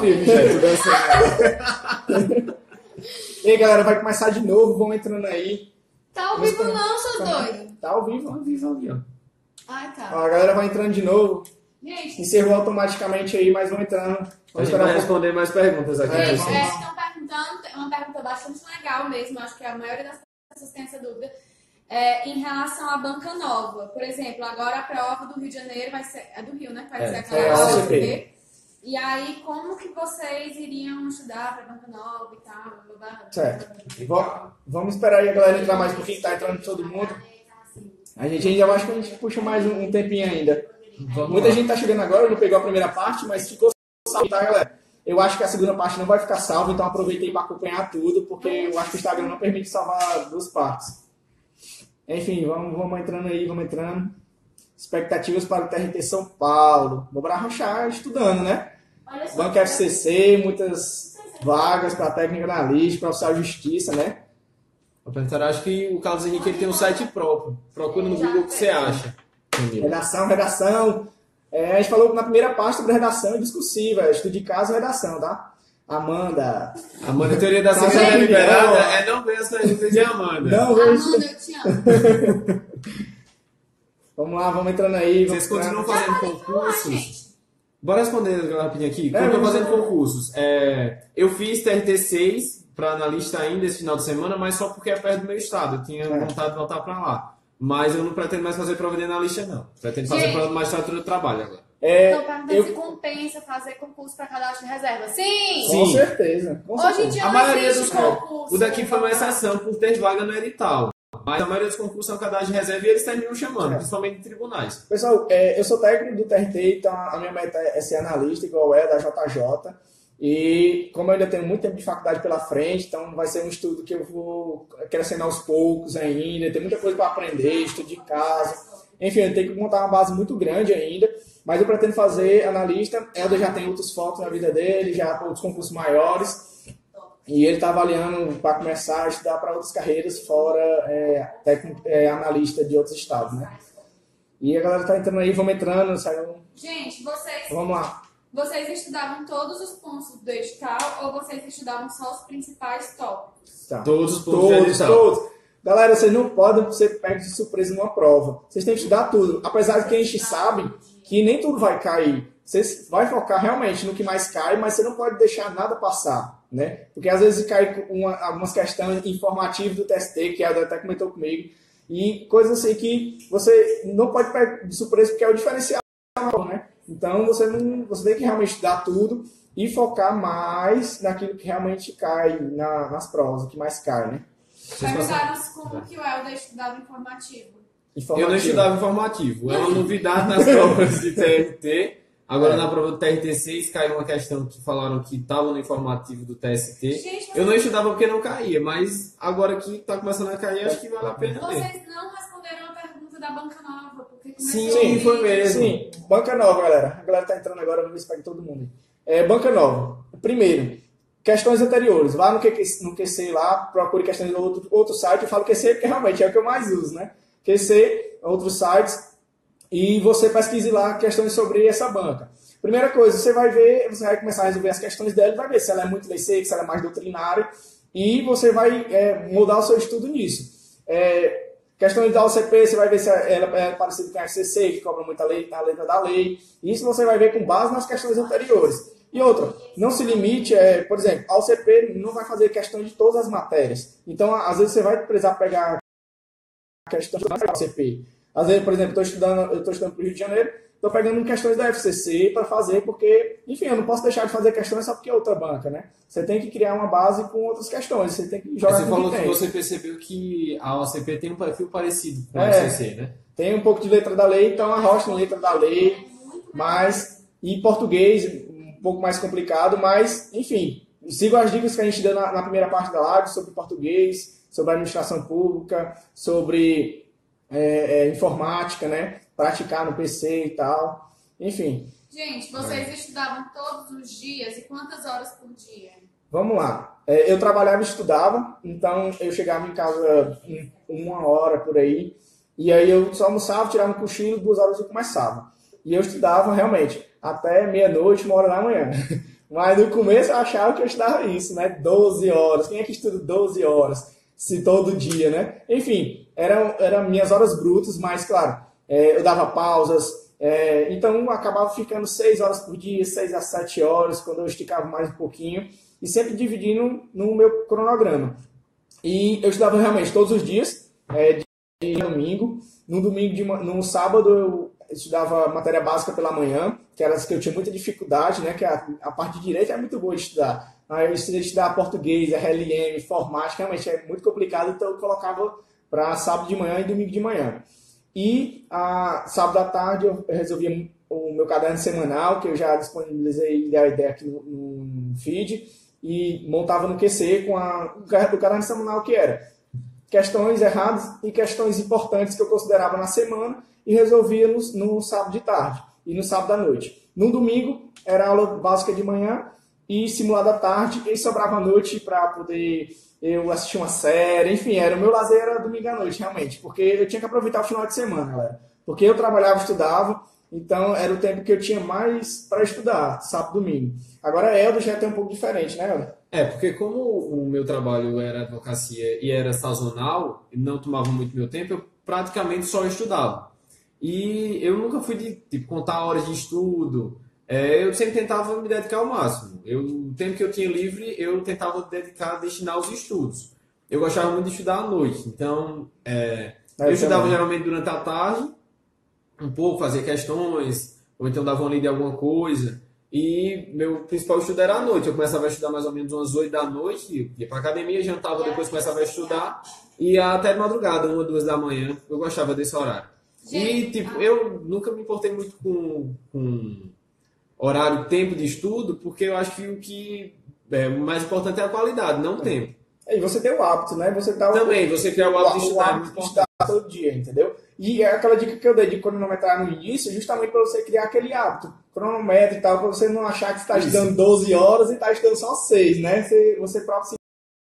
vivo, Michel, tudo assim. E aí, galera, vai começar de novo, vão entrando aí. Tá ao vivo não, seu doido. Tá ao vivo, ó. Ai, tá. Ó, a galera vai entrando de novo. Gente, Encerrou automaticamente aí, mas vão entrando. A Vamos gente vai esperar responder mais perguntas aqui. gente, vamos. estão perguntando, é uma pergunta bastante legal mesmo, acho que a maioria das pessoas tem essa dúvida, em relação à banca nova. Por exemplo, agora a prova do Rio de Janeiro vai ser, é do Rio, né? Vai ser aquela a OCP. OCP. E aí, como que vocês iriam estudar para banca nova e tal? Blá, blá, blá, Certo. Vamos esperar aí a galera entrar mais um pouquinho, tá entrando todo mundo. A gente ainda acho que a gente puxa mais um tempinho ainda. Muita gente tá chegando agora, não pegou a primeira parte, mas ficou salvo, tá, galera? Eu acho que a segunda parte não vai ficar salva, então aproveitei para acompanhar tudo, porque eu acho que o Instagram não permite salvar duas partes. Enfim, vamos entrando aí, vamos entrando. Expectativas para o TRT São Paulo. Vou arrochar estudando, né? Banca FCC, muitas vagas para técnica analítica, para oficial de justiça, né? Eu pensar, acho que o Carlos Henrique ele tem um site próprio. Procura no Google o que você acha. Entendeu? Redação. A gente falou na primeira parte sobre redação e discursiva, estudo de caso e redação, tá? Amanda, A teoria da Nossa, segunda é liberada legal. é não ver as perguntas de Amanda. não vejo. Amanda, eu te amo. Vamos lá, vamos entrando aí. Vocês Vamos continuam entrando. fazendo Falar, concursos? gente. Bora responder rapidinho aqui. Como eu tô vamos fazendo lá. concursos? Eu fiz TRT 6 para analista ainda esse final de semana, mas só porque é perto do meu estado. Eu tinha vontade de voltar para lá. Mas eu não pretendo mais fazer prova de analista, não. Pretendo fazer Gente. prova de magistratura do trabalho agora. Estou perguntando eu- se compensa fazer concurso para cadastro de reserva. Sim! Com Sim. certeza. Com Hoje em certeza. dia A não maioria existe dos concurso. O daqui foi uma exceção por ter vaga no edital. Mas a maioria dos concursos são cadastro de reserva e eles terminam chamando, principalmente em tribunais. Pessoal, eu sou técnico do TRT, então a minha meta é ser analista, igual da JJ. E como eu ainda tenho muito tempo de faculdade pela frente, então vai ser um estudo que eu vou crescendo aos poucos ainda, tem muita coisa para aprender, estudo de caso. Enfim, eu tenho que montar uma base muito grande ainda, mas eu pretendo fazer analista. Helder já tem outros focos na vida dele, já tem outros concursos maiores. E ele está avaliando para começar a estudar para outras carreiras fora analista de outros estados, né? E a galera está entrando aí, vamos entrando, saindo. Gente, Vamos lá. vocês estudavam todos os pontos do edital ou vocês estudavam só os principais tópicos? Tá. Todos os pontos do edital. Todos. Galera, vocês não podem ser pegos de surpresa numa prova. Vocês têm que estudar tudo. Apesar de que a gente sabe que nem tudo vai cair. Você vai focar realmente no que mais cai, mas você não pode deixar nada passar, né? Porque às vezes cai algumas questões informativas do TST, que a Helder até comentou comigo, e coisas assim que você não pode pegar de surpresa porque é o diferencial, né? Então você tem que realmente estudar tudo e focar mais naquilo que realmente cai nas provas, o que mais cai, né? Perguntaram como que o Helder estudava informativo. Eu não estudava informativo. É uma novidade nas provas de TRT. Agora na prova do TRT 6 caiu uma questão que falaram que estava no informativo do TST. Gente, Eu não estudava porque não caía, mas agora que está começando a cair, acho que vale a pena ver. Vocês não responderam a pergunta da banca nova, porque começou Sim, o foi vídeo. mesmo. Sim, banca nova, galera. A galera tá entrando agora, vamos ver se pega todo mundo. Banca nova. Primeiro, questões anteriores. Vá no QC lá, procure questões de outro site. Eu falo QC porque realmente é o que eu mais uso, né? QC, outros sites. E você pesquise lá questões sobre essa banca. Primeira coisa, você vai começar a resolver as questões dela, vai ver se ela é muito lei seca, se ela é mais doutrinária, e você vai mudar o seu estudo nisso. Questões da OCP, você vai ver se ela é parecida com a FCC, que cobra muita lei, a letra da lei. Isso você vai ver com base nas questões anteriores. E outra, não se limite, por exemplo, a OCP não vai fazer questão de todas as matérias. Então, às vezes você vai precisar pegar a questão da OCP. Às vezes, por exemplo, eu estou estudando para o Rio de Janeiro, estou pegando questões da FCC para fazer, porque, enfim, eu não posso deixar de fazer questões só porque é outra banca, né? Você tem que criar uma base com outras questões, você tem que jogar Você com falou o que que tem. você percebeu que a OCP tem um perfil parecido com a FCC, né? Tem um pouco de letra da lei, então arrocha em letra da lei, mas em português um pouco mais complicado, mas, enfim, sigo as dicas que a gente deu na primeira parte da live sobre português, sobre administração pública, sobre informática, né? Praticar no PC e tal, enfim. Gente, vocês estudavam todos os dias e quantas horas por dia? Vamos lá. Eu trabalhava e estudava, então eu chegava em casa em 1 hora por aí, e aí eu só almoçava, tirava um cochilo, 2 horas eu começava. E eu estudava realmente até meia-noite, 1 hora da manhã. Mas no começo eu achava que eu estudava isso, né? 12 horas. Quem é que estuda 12 horas? Se todo dia, né? Enfim, eram minhas horas brutas, mas claro, eu dava pausas, então acabava ficando 6 horas por dia, 6 a 7 horas, quando eu esticava mais um pouquinho, e sempre dividindo no meu cronograma. E eu estudava realmente todos os dias, de domingo. No sábado eu estudava matéria básica pela manhã, que eram as que eu tinha muita dificuldade, né? Que a parte de direito é muito boa de estudar. Aí eu estudava português, RLM, informática, realmente é muito complicado, então eu colocava para sábado de manhã e domingo de manhã. E sábado à tarde eu resolvia o meu caderno semanal, que eu já disponibilizei a ideia aqui no feed, e montava no QC com o caderno semanal que era questões erradas e questões importantes que eu considerava na semana e resolvia no sábado de tarde e no sábado à noite. No domingo era aula básica de manhã e simulado à tarde, e sobrava à noite para poder eu assistir uma série, enfim, o meu lazer era domingo à noite, realmente, porque eu tinha que aproveitar o final de semana, galera. Porque eu trabalhava, estudava, então era o tempo que eu tinha mais para estudar, sábado e domingo. Agora, Eldo já tem um pouco diferente, né, Eldo? Porque como o meu trabalho era advocacia e era sazonal, e não tomava muito meu tempo, eu praticamente só estudava. E eu nunca fui de contar horas de estudo, eu sempre tentava me dedicar ao máximo. O tempo que eu tinha livre, eu tentava destinar aos estudos. Eu gostava muito de estudar à noite, então eu estudava geralmente durante a tarde, um pouco, fazia questões, ou então dava uma lida em alguma coisa. E meu principal estudo era à noite. Eu começava a estudar mais ou menos umas 8 da noite, ia para academia, jantava, depois começava a estudar, e ia até de madrugada, 1, 2 da manhã. Eu gostava desse horário. E, eu nunca me importei muito com horário, tempo de estudo, porque eu acho que o que é mais importante é a qualidade, não o tempo. E você tem o hábito, né? Também, você criar o hábito de estudar. De estudar todo dia, entendeu? E é aquela dica que eu dei de cronometrar no início, justamente para você criar aquele hábito. Cronometro e tal, para você não achar que você está estudando 12 horas e está estudando só 6, né? Você próprio se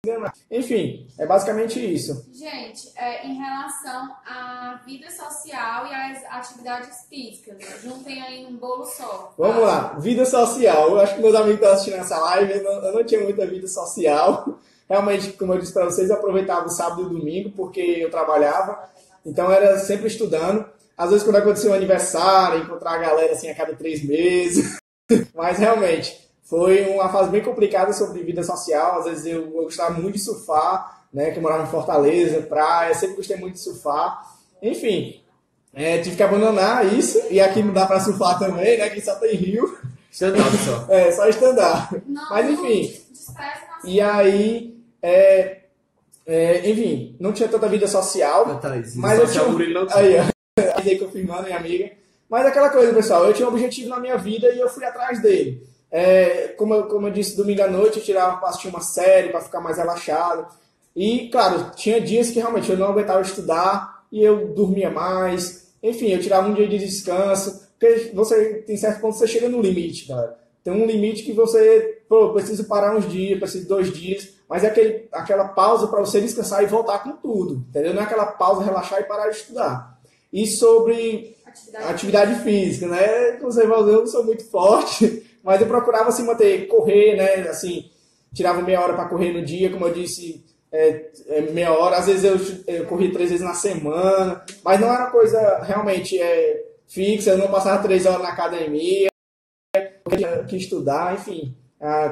enganar. Enfim, é basicamente isso. Gente, em relação à vida social e às atividades físicas, juntem aí num bolo só. Vamos lá, vida social. Eu acho que meus amigos estão assistindo essa live, eu não tinha muita vida social. Realmente, como eu disse para vocês, eu aproveitava o sábado e o domingo, porque eu trabalhava, então era sempre estudando. Às vezes, quando acontecia um aniversário, encontrar a galera assim a cada 3 meses. Mas realmente, foi uma fase bem complicada sobre vida social. Às vezes eu gostava muito de surfar, né, que eu morava em Fortaleza, praia, sempre gostei muito de surfar. Enfim, tive que abandonar isso, e aqui não dá para surfar também, né, aqui só tem rio. Stand-up só. Só stand-up. Mas enfim, e aí, enfim, não tinha tanta vida social, mas eu tinha... Aí, confirmando, minha amiga. Mas aquela coisa, pessoal, eu tinha um objetivo na minha vida e eu fui atrás dele. Como eu disse, domingo à noite eu tirava para assistir uma série, para ficar mais relaxado. E, claro, tinha dias que realmente eu não aguentava estudar e eu dormia mais. Enfim, eu tirava um dia de descanso. Porque tem certo ponto que você chega no limite, cara. Tem um limite que você, preciso parar uns dias, preciso de 2 dias. Mas é aquela pausa para você descansar e voltar com tudo, entendeu? Não é aquela pausa, relaxar e parar de estudar. E sobre atividade física, né? Como você vai ver, eu não sou muito forte, mas eu procurava assim manter, correr, né? Assim, tirava meia hora para correr no dia, como eu disse, meia hora. Às vezes eu corria 3 vezes na semana, mas não era coisa realmente fixa. Eu não passava 3 horas na academia, eu tinha que estudar, enfim.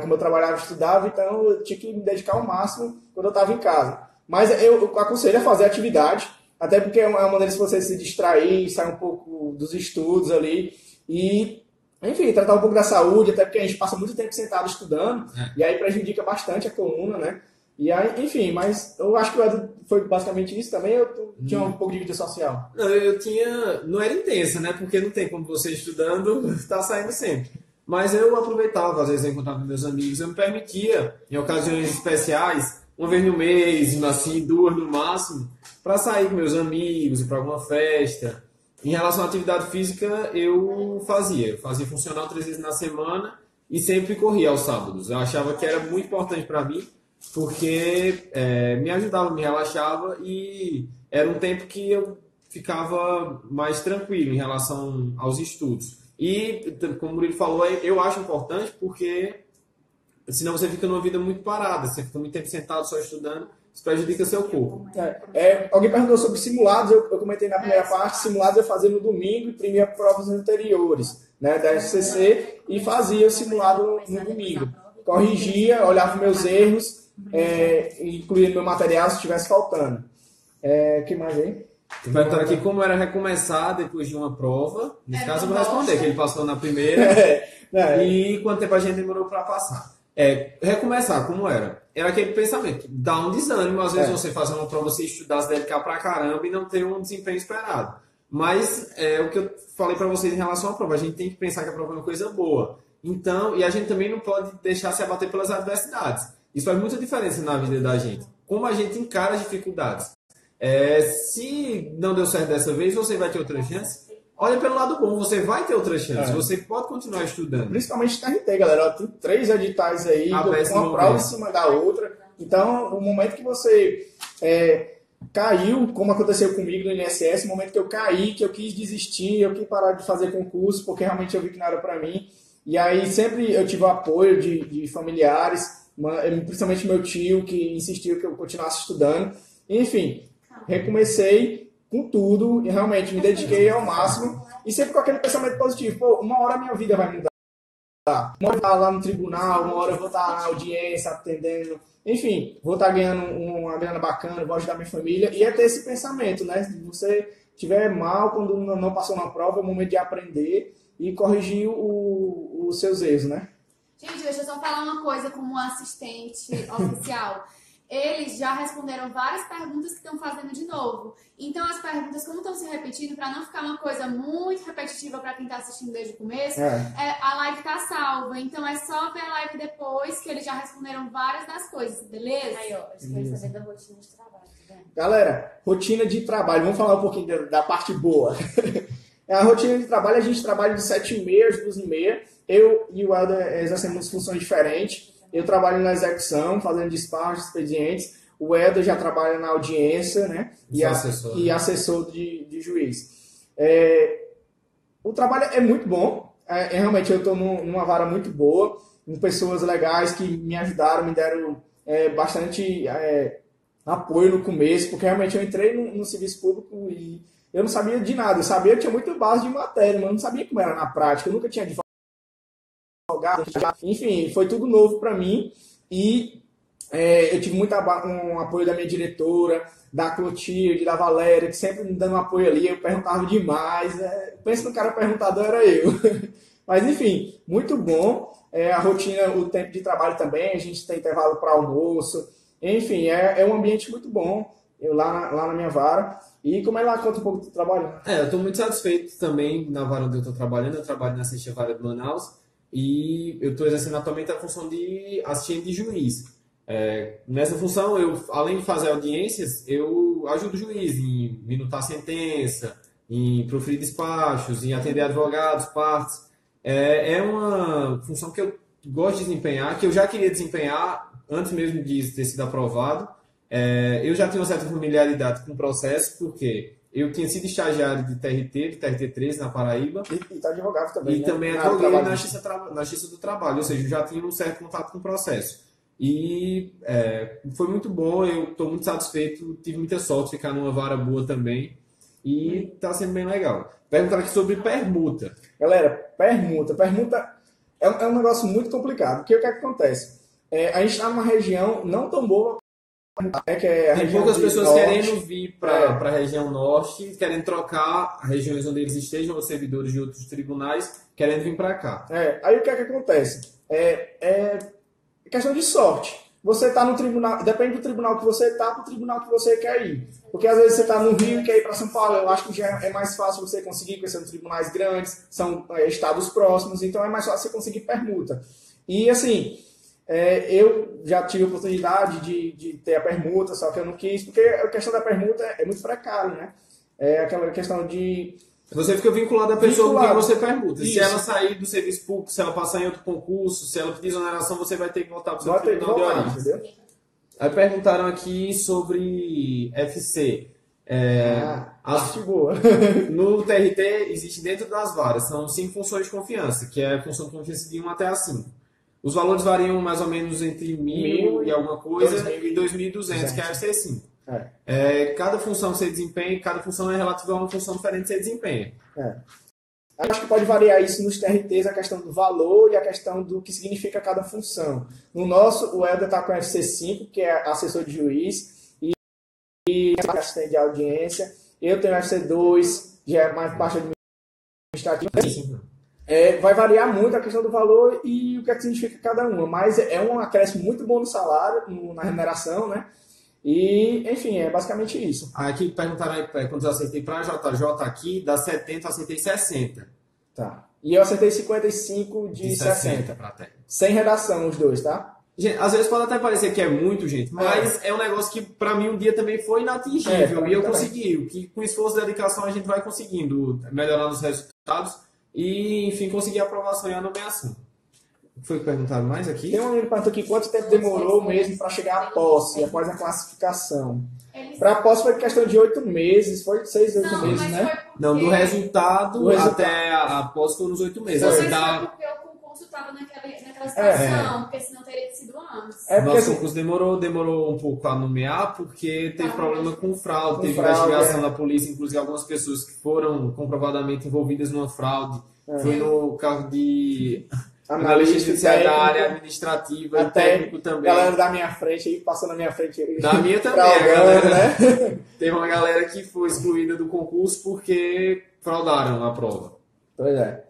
Como eu trabalhava e estudava, então eu tinha que me dedicar ao máximo quando eu estava em casa. Mas eu aconselho a fazer atividade. Até porque é uma maneira de você se distrair, sair um pouco dos estudos ali e, enfim, tratar um pouco da saúde, até porque a gente passa muito tempo sentado estudando e aí prejudica bastante a coluna, né? E aí, enfim, mas eu acho que foi basicamente isso também. Eu tinha um pouco de vida social. Não, eu tinha... Não era intensa, né? Porque não tem como você estudando estar saindo sempre. Mas eu aproveitava, às vezes eu encontrava com meus amigos, eu me permitia, em ocasiões especiais, uma vez no mês, assim, 2 no máximo, para sair com meus amigos, ir para alguma festa. Em relação à atividade física, eu fazia funcional 3 vezes na semana e sempre corria aos sábados. Eu achava que era muito importante para mim, porque me ajudava, me relaxava e era um tempo que eu ficava mais tranquilo em relação aos estudos. E, como o Murilo falou, eu acho importante porque senão você fica numa vida muito parada, você fica muito tempo sentado só estudando, isso prejudica seu corpo. Alguém perguntou sobre simulados, eu comentei na primeira parte, simulados eu fazia no domingo, imprimia provas anteriores, né, da FCC, e fazia o simulado no domingo. Corrigia, olhava meus erros, incluía no meu material se estivesse faltando. O que mais aí? Perguntaram aqui como era recomeçar depois de uma prova. Nesse caso eu vou responder, que ele passou na primeira. E quanto tempo a gente demorou para passar. Recomeçar, como era? Era aquele pensamento, dá um desânimo, às vezes você fazer uma prova, você estudar, se dedicar pra caramba e não ter um desempenho esperado. Mas o que eu falei para vocês em relação à prova, a gente tem que pensar que a prova é uma coisa boa. Então, e a gente também não pode deixar se abater pelas adversidades. Isso faz muita diferença na vida da gente. Como a gente encara as dificuldades. Se não deu certo dessa vez, você vai ter outra chance. Olha pelo lado bom, você vai ter outra chance. Você pode continuar estudando. Principalmente TRT, galera. Tem 3 editais aí, uma prova em cima da outra. Então, o momento que você caiu, como aconteceu comigo no INSS, o momento que eu caí, que eu quis desistir, eu quis parar de fazer concurso, porque realmente eu vi que não era para mim. E aí sempre eu tive o apoio de familiares, principalmente meu tio, que insistiu que eu continuasse estudando. Enfim, recomecei com tudo e realmente me dediquei ao máximo e sempre com aquele pensamento positivo. Pô, uma hora a minha vida vai mudar. Uma hora eu vou estar lá no tribunal, uma hora eu vou estar na audiência atendendo. Enfim, vou estar ganhando uma grana bacana, vou ajudar minha família. E é ter esse pensamento, né? Se você estiver mal, quando não passou na prova, é o momento de aprender e corrigir os seus erros, né? Gente, deixa eu só falar uma coisa como assistente oficial. Eles já responderam várias perguntas que estão fazendo de novo. Então, as perguntas, como estão se repetindo, para não ficar uma coisa muito repetitiva para quem está assistindo desde o começo, a live está salva. Então, é só ver a live depois, que eles já responderam várias das coisas, beleza? Aí, ó, eles querem saber da rotina de trabalho, tá vendo? Galera, rotina de trabalho. Vamos falar um pouquinho da parte boa. A rotina de trabalho, a gente trabalha de 7h30 às 2h30. Eu e o Helder exercemos funções diferentes. Eu trabalho na execução, fazendo despachos, expedientes. O Helder já trabalha na audiência, né? E assessor de juiz. O trabalho é muito bom. Realmente eu estou numa vara muito boa, com pessoas legais que me ajudaram, me deram bastante apoio no começo, porque realmente eu entrei no serviço público e eu não sabia de nada. Eu tinha muita base de matéria, mas eu não sabia como era na prática. Eu nunca tinha advogado. Enfim, foi tudo novo para mim e eu tive muito um apoio da minha diretora, da Clotilde, da Valéria, que sempre me dando apoio ali. Eu perguntava demais. Pensa no cara perguntador, era eu. Mas enfim, muito bom. A rotina, o tempo de trabalho também, a gente tem intervalo para almoço. Enfim, é um ambiente muito bom lá na minha vara. E como é lá, conta um pouco do trabalho? Eu estou muito satisfeito também na vara onde eu estou trabalhando. Eu trabalho na sexta vara de Manaus. E eu estou exercendo atualmente a função de assistente de juiz. Nessa função, eu, além de fazer audiências, eu ajudo o juiz em minutar sentença, em proferir despachos, em atender advogados, partes. É uma função que eu gosto de desempenhar, que eu já queria desempenhar antes mesmo de ter sido aprovado. Eu já tinha uma certa familiaridade com o processo, porque eu tinha sido estagiário de TRT 13 na Paraíba. E está advogado também, e né? também advoguei na Justiça do Trabalho, ou seja, eu já tinha um certo contato com o processo. E foi muito bom, eu estou muito satisfeito, tive muita sorte de ficar numa vara boa também. E está sendo bem legal. Perguntaram aqui sobre permuta. Galera, permuta é um negócio muito complicado. Porque o que acontece? A gente está numa região não tão boa, que é a Tem região poucas pessoas norte, querendo vir para a região norte, querendo trocar regiões onde eles estejam, os servidores de outros tribunais, querendo vir para cá. Aí o que acontece? É questão de sorte. Você está no tribunal, depende do tribunal que você está, para o tribunal que você quer ir. Porque às vezes você está no Rio e quer ir para São Paulo, eu acho que já é mais fácil você conseguir, porque são tribunais grandes, são estados próximos, então é mais fácil você conseguir permuta. E assim, eu já tive a oportunidade de ter a permuta, só que eu não quis, porque a questão da permuta é muito precário, né? É aquela questão de... Você fica vinculado à pessoa com quem você permuta. Isso. Se ela sair do serviço público, se ela passar em outro concurso, se ela pedir exoneração, você vai ter que voltar para o seu tribunal de origem. Entendeu? Aí perguntaram aqui sobre FC. Acho boa. No TRT, existe dentro das varas, são 5 funções de confiança, que é a função de confiança de 1 até a 5. Os valores variam mais ou menos entre 1.000 e alguma coisa e 2.200, que é a FC5. Cada função que você desempenha, cada função é relativa a uma função diferente que você desempenha. Acho que pode variar isso nos TRTs, a questão do valor e a questão do que significa cada função. No nosso, o Helder está com a FC5, que é assessor de juiz, e assistente de audiência. Eu tenho a FC2, já é mais parte administrativa. Vai variar muito a questão do valor e o que significa cada uma, mas é um acréscimo muito bom no salário, na remuneração, né? E, enfim, é basicamente isso. Aqui perguntaram aí, quando eu acertei para a JJ aqui, dá 70, eu acertei 60. Tá. E eu acertei 55 de 60. Para técnico. Sem redação, os dois, tá? Gente, às vezes pode até parecer que é muito, gente, mas é um negócio que para mim um dia também foi inatingível e eu consegui. O que com esforço e dedicação a gente vai conseguindo melhorar os resultados e, enfim, conseguir a aprovação e a nomeação. Foi perguntado mais aqui? Tem um amigo que perguntou aqui quanto tempo demorou mesmo para chegar à posse, após a classificação. Para a posse foi questão de 8 meses, foi 6, 8 meses, né? Não, do resultado até a posse foram uns 8 meses. Foi porque o concurso estava naquela situação, porque senão teria sido antes. Nosso concurso demorou um pouco a nomear, porque teve problema com fraude, teve investigação da polícia, inclusive algumas pessoas que foram comprovadamente envolvidas numa fraude. Foi no cargo de analista da área administrativa e técnico também. Galera da minha frente aí, passou na minha frente. Da minha também, a galera, né? Teve uma galera que foi excluída do concurso porque fraudaram a prova. Pois é.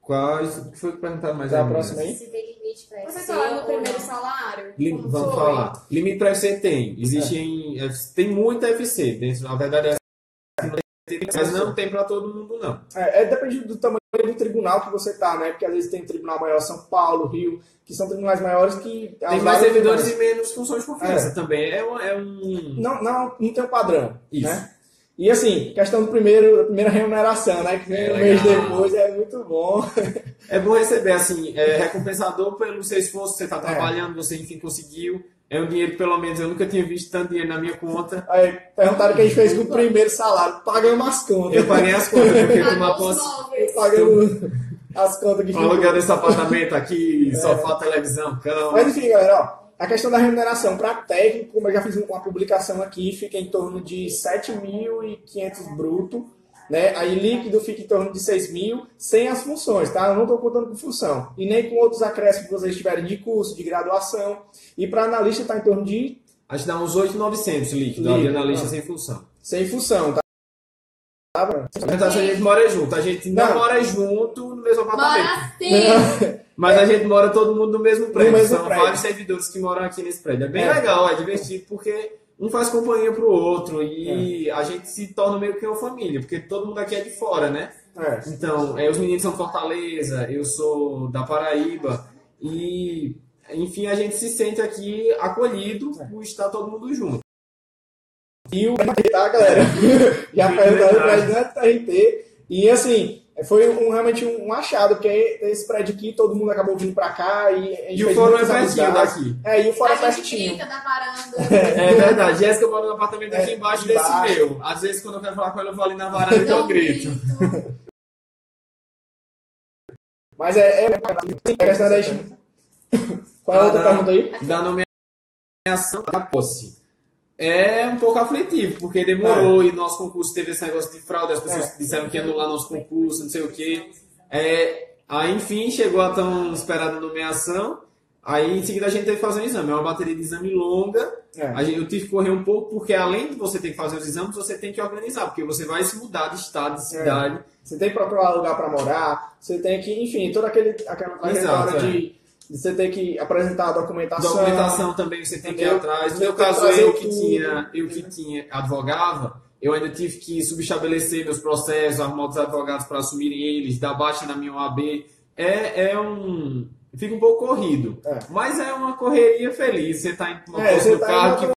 Quais foi perguntado mais a próxima aí? Se tem limite para Você fala no primeiro salário? Vamos falar. Limite para FC tem. Tem muita FC. Na verdade, mas não tem para todo mundo, não. Depende do tamanho do tribunal que você tá, né? Porque às vezes tem tribunal maior São Paulo, Rio, que são tribunais maiores que... Tem mais servidores e menos funções de confiança também. Não tem um padrão, isso, né? E assim, questão da primeira remuneração, né? Que vem um mês depois, é muito bom. É bom receber, assim, recompensador pelo seu esforço, você está trabalhando, você enfim conseguiu. É um dinheiro que pelo menos eu nunca tinha visto tanto dinheiro na minha conta. Aí, perguntaram o que a gente fez com o primeiro salário. Pagamos as contas. Eu paguei as contas, porque tomar posse. Pagamos as contas que alugando esse apartamento aqui, sofá, televisão, cama. Mas enfim, galera, ó. A questão da remuneração para técnico, como eu já fiz uma publicação aqui, fica em torno de 7.500 bruto, né? Aí líquido fica em torno de 6.000, sem as funções, tá? Eu não estou contando com função. E nem com outros acréscimos que vocês tiverem de curso, de graduação. E para analista está em torno de... Acho que dá uns 8.900 líquido de analista sem função. Sem função, tá? A gente mora junto, a gente não mora junto no mesmo apartamento. Mora sim! Mas a gente mora todo mundo no mesmo prédio. São prédio. Vários servidores que moram aqui nesse prédio. É bem legal, é divertido, porque um faz companhia pro outro e a gente se torna meio que uma família, porque todo mundo aqui é de fora, né? Então, os meninos são de Fortaleza, eu sou da Paraíba e, enfim, a gente se sente aqui acolhido por estar todo mundo junto. E o tá, galera? Já perguntaram o prédio do TRT. E assim, foi realmente um achado, porque esse prédio aqui, todo mundo acabou vindo pra cá e o fórum é pertinho daqui. E o fórum é pertinho. A gente pertinho. da varanda. É verdade. Jéssica mora no apartamento aqui embaixo desse meu. Às vezes, quando eu quero falar com ela, eu vou ali na varanda e eu grito. Mas a questão da... Qual é a outra pergunta aí? Da nomeação da posse. É um pouco aflitivo, porque demorou e nosso concurso teve esse negócio de fraude, as pessoas disseram que ia anular nosso concurso, não sei o quê. Aí, enfim, chegou a tão esperada nomeação, aí em seguida a gente teve que fazer um exame. É uma bateria de exame longa, eu tive que correr um pouco, porque além de você ter que fazer os exames, você tem que organizar, porque você vai se mudar de estado, de cidade. Você tem que procurar lugar para morar, você tem que, enfim, toda aquela hora de... Você tem que apresentar a documentação. Documentação também você tem que ir atrás. No meu caso, eu que tinha advogava, eu ainda tive que subestabelecer meus processos, arrumar outros advogados para assumirem eles, dar baixa na minha OAB. Fica um pouco corrido. Mas é uma correria feliz. Você está em uma posse do carro que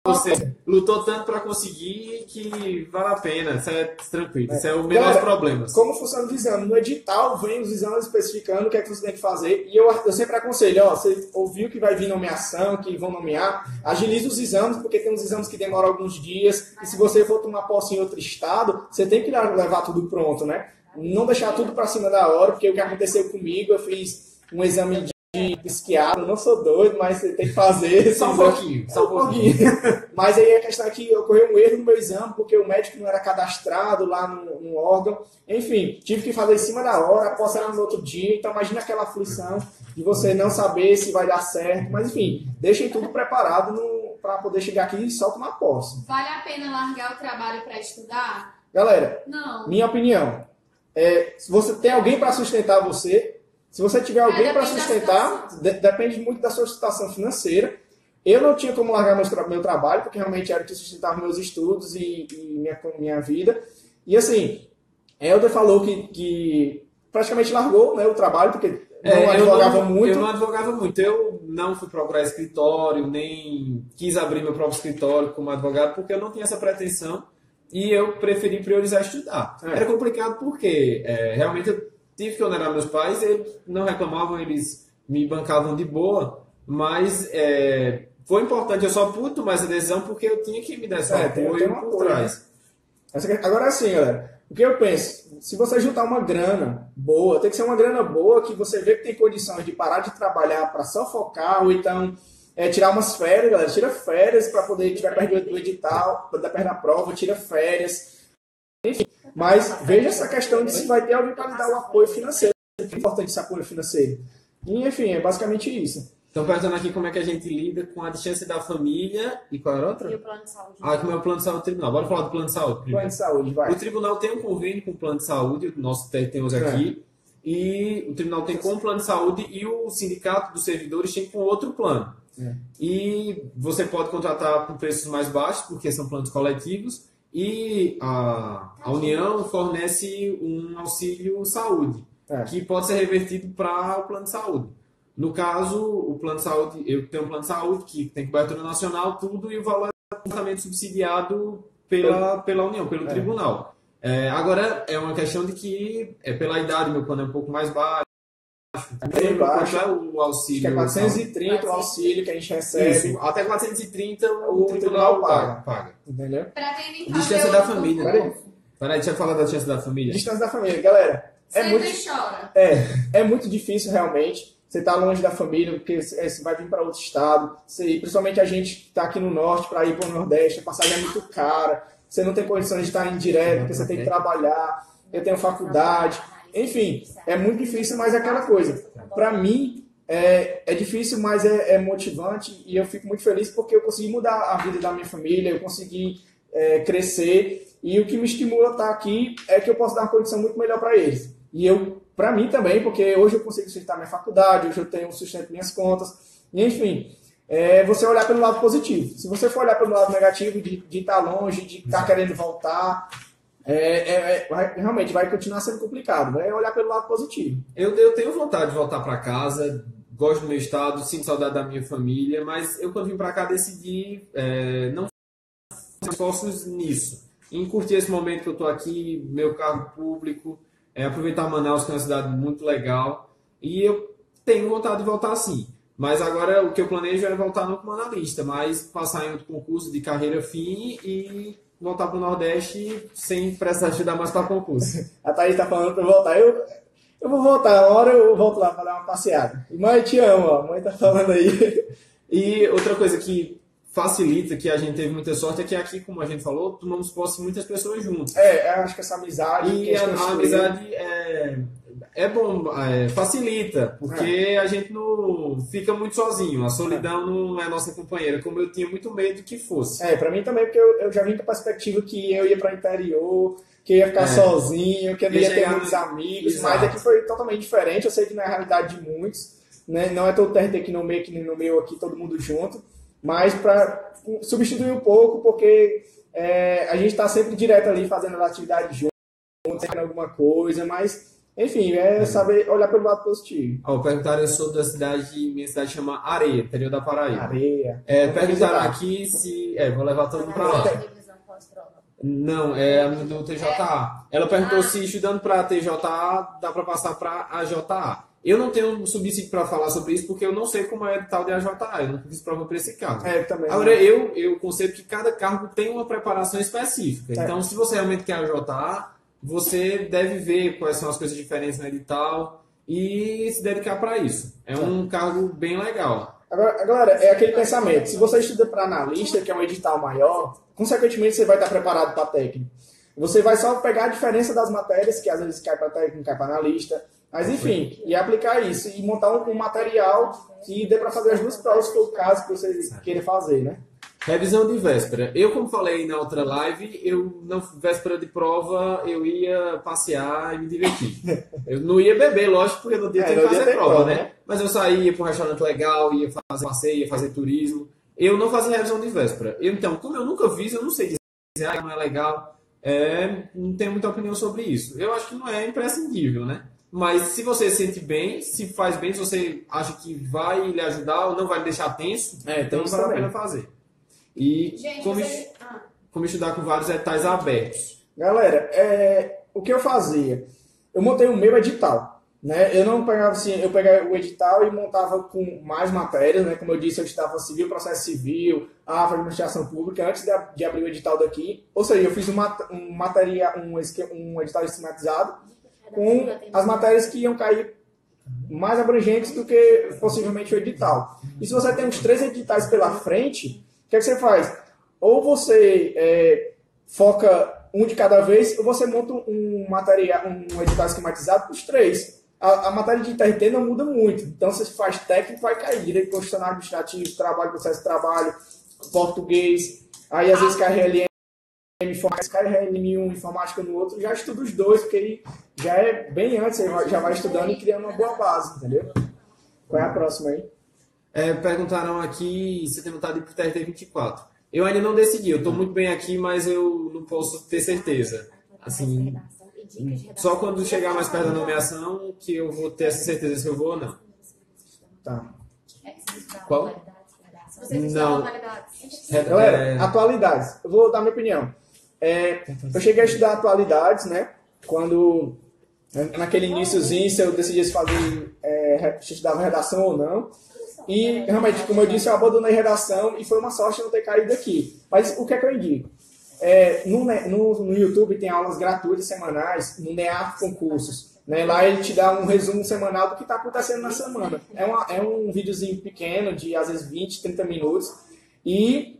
você lutou tanto para conseguir que vale a pena. Isso é tranquilo. Isso é o menor dos problemas. Como funciona o exame? No edital vem os exames especificando o que é que você tem que fazer. E eu sempre aconselho, você ouviu que vai vir nomeação, que vão nomear, agilize os exames, porque tem uns exames que demoram alguns dias. E se você for tomar posse em outro estado, você tem que levar tudo pronto, né? Não deixar tudo para cima da hora, porque o que aconteceu comigo, eu fiz um exame de psiquiatra, eu não sou doido, mas você tem que fazer. Só um pouquinho. Só um pouquinho. Mas aí a questão é que ocorreu um erro no meu exame, porque o médico não era cadastrado lá no órgão. Enfim, tive que fazer em cima da hora, a posse era no outro dia. Então imagina aquela aflição de você não saber se vai dar certo. Mas enfim, deixem tudo preparado para poder chegar aqui e só tomar posse. Vale a pena largar o trabalho para estudar? Galera, Não. minha opinião, se você tem alguém para sustentar você, se você tiver alguém para sustentar, depende muito da sua situação financeira. Eu não tinha como largar meu trabalho, porque realmente era o que sustentava meus estudos e minha vida. E assim, Helder falou que praticamente largou, né, o trabalho, porque não advogava muito. Eu não advogava muito. Eu não fui procurar escritório, nem quis abrir meu próprio escritório como advogado, porque eu não tinha essa pretensão e eu preferi priorizar estudar. Era complicado porque realmente eu tive que onerar meus pais, eles não reclamavam, eles me bancavam de boa, mas foi importante. Eu só pude tomar essa decisão porque eu tinha que me dar esse apoio por trás. Agora assim, galera, o que eu penso, se você juntar uma grana boa, tem que ser uma grana boa que você vê que tem condições de parar de trabalhar para só focar, ou então tirar umas férias, galera, tira férias para poder, tiver perto do edital, perto da prova, tira férias, enfim. Mas veja essa questão de se vai ter alguém para lhe dar o apoio financeiro, é importante esse apoio financeiro. E, enfim, é basicamente isso. Estão perguntando aqui como é que a gente lida com a distância da família e qual era a outra? E o plano de saúde. Como é o plano de saúde do tribunal. Bora falar do plano de saúde primeiro. Plano de saúde, vai. O tribunal tem um convênio com o plano de saúde, nós temos aqui, e o tribunal tem com o plano de saúde e o sindicato dos servidores tem com outro plano. E você pode contratar com preços mais baixos, porque são planos coletivos, e a União fornece um auxílio saúde, que pode ser revertido para o plano de saúde. No caso, o plano de saúde, eu tenho um plano de saúde que tem cobertura nacional, tudo, e o valor é completamente subsidiado pela União, pelo tribunal. Agora, é uma questão de que, pela idade, meu plano é um pouco mais baixo. O auxílio. Acho que é 430 o auxílio que a gente recebe. Isso, até 430 o tribunal paga. Entendeu? Distância da família. Peraí, deixa eu falar da distância da família. Distância da família, galera. Chora. É muito difícil realmente. Você está longe da família, porque você vai vir para outro estado. Principalmente a gente que está aqui no norte, para ir para o nordeste, a passagem é muito cara. Você não tem condições de estar indo direto, porque você tem que trabalhar. Eu tenho faculdade. Enfim, é muito difícil, mas é aquela coisa. Para mim, é difícil, mas é motivante. E eu fico muito feliz porque eu consegui mudar a vida da minha família, eu consegui crescer. E o que me estimula a estar aqui é que eu posso dar uma condição muito melhor para eles. E para mim também, porque hoje eu consigo sustentar minha faculdade, hoje eu tenho sustento minhas contas. E, enfim, você olhar pelo lado positivo. Se você for olhar pelo lado negativo, de estar longe, de estar querendo voltar... realmente vai continuar sendo complicado. Vai olhar pelo lado positivo. Eu tenho vontade de voltar para casa, gosto do meu estado, sinto saudade da minha família, mas eu, quando vim para cá, decidi não fazer esforços nisso. Em curtir esse momento que eu estou aqui, meu carro público, aproveitar Manaus, que é uma cidade muito legal, e eu tenho vontade de voltar sim. Mas agora o que eu planejo é voltar não como analista, mas passar em outro concurso de carreira fim e voltar para o Nordeste sem precisar estudar mais para concurso. A Thaís está falando para eu voltar. Eu vou voltar, uma hora eu volto lá para dar uma passeada. E mãe, te amo, ó. A mãe tá falando aí. E outra coisa que facilita, que a gente teve muita sorte, é que aqui, como a gente falou, tomamos posse de muitas pessoas juntas. Eu acho que essa amizade... E a amizade é bom, facilita, porque a gente não fica muito sozinho. A solidão não é nossa companheira, como eu tinha muito medo que fosse. Pra mim também, porque eu já vim com a perspectiva que eu ia para o interior, que eu ia ficar sozinho, que eu não ia ter muitos amigos, Exato. Mas aqui foi totalmente diferente. Eu sei que não é a realidade de muitos, né? Não é todo terreno que no meio, que no meu aqui, todo mundo junto, mas para substituir um pouco, porque a gente está sempre direto ali fazendo as atividades juntos, fazendo alguma coisa, mas... Enfim, saber olhar pelo lado positivo. Perguntaram sobre a cidade, minha cidade chama Areia, interior da Paraíba. Areia. Perguntaram aqui se... vou levar todo mundo para lá. Não, é a do TJA. Ela perguntou se estudando para a TJA dá para passar para a JA. Eu não tenho subsídio para falar sobre isso porque eu não sei como é o tal de AJA. Eu não fiz prova para esse cargo. Também. Agora, eu concebo que cada cargo tem uma preparação específica. Então, se você realmente quer a JA, você deve ver quais são as coisas diferentes no edital e se dedicar para isso. É um cargo bem legal. Agora, galera, é aquele pensamento. Se você estuda para analista, que é um edital maior, consequentemente você vai estar preparado para técnico. Você vai só pegar a diferença das matérias, que às vezes cai para técnico, cai para analista, mas enfim, e aplicar isso e montar um material que dê para fazer as duas provas, se for o caso que você queira fazer, né? Revisão de véspera. Eu, como falei na outra live, na véspera de prova, eu ia passear e me divertir. Eu não ia beber, lógico, porque no dia tem que fazer prova, né? Mas eu saía para um restaurante legal, ia fazer passeio, ia fazer turismo. Eu não fazia revisão de véspera. Então, como eu nunca fiz, eu não sei dizer, não é legal. Não tenho muita opinião sobre isso. Eu acho que não é imprescindível, né? Mas se você se sente bem, se faz bem, se você acha que vai lhe ajudar ou não vai lhe deixar tenso, então vale a pena fazer. E gente, como estudar com vários editais abertos. Galera, o que eu fazia? Eu montei o meu edital, né? Eu não pegava assim, eu pegava o edital e montava com mais matérias, né? Como eu disse, eu estudava civil, processo civil, administração pública, antes de abrir o edital daqui. Ou seja, eu fiz um edital sistematizado com as matérias que iam cair mais abrangentes do que possivelmente o edital. E se você tem uns 3 editais pela frente, o que é que você faz? Ou você foca um de cada vez, ou você monta um edital esquematizado para os 3. A matéria de TRT não muda muito. Então, você faz técnico, vai cair. Direito constitucional, administrativo, trabalho, processo de trabalho, português, aí às vezes KRLM, KRLM1, informática no outro, já estuda os 2, porque ele já é bem antes, você já vai estudando e criando uma boa base, entendeu? Qual é a próxima aí? Perguntaram aqui se tem vontade de ir para o TRT 24. Eu ainda não decidi, eu estou muito bem aqui, mas eu não posso ter certeza. Assim, só quando chegar mais perto da nomeação que eu vou ter essa certeza se eu vou ou não. Tá. Qual? Não. Galera, atualidades. Eu vou dar minha opinião. Eu cheguei a estudar atualidades, né? Quando, naquele iniciozinho, se eu decidisse fazer, estudava redação ou não. E, realmente, como eu disse, eu abandonei redação e foi uma sorte não ter caído aqui. Mas o que é que eu indico? No YouTube tem aulas gratuitas semanais, no NEAF Concursos. Né? Lá ele te dá um resumo semanal do que está acontecendo na semana. É um videozinho pequeno, de às vezes 20, 30 minutos. E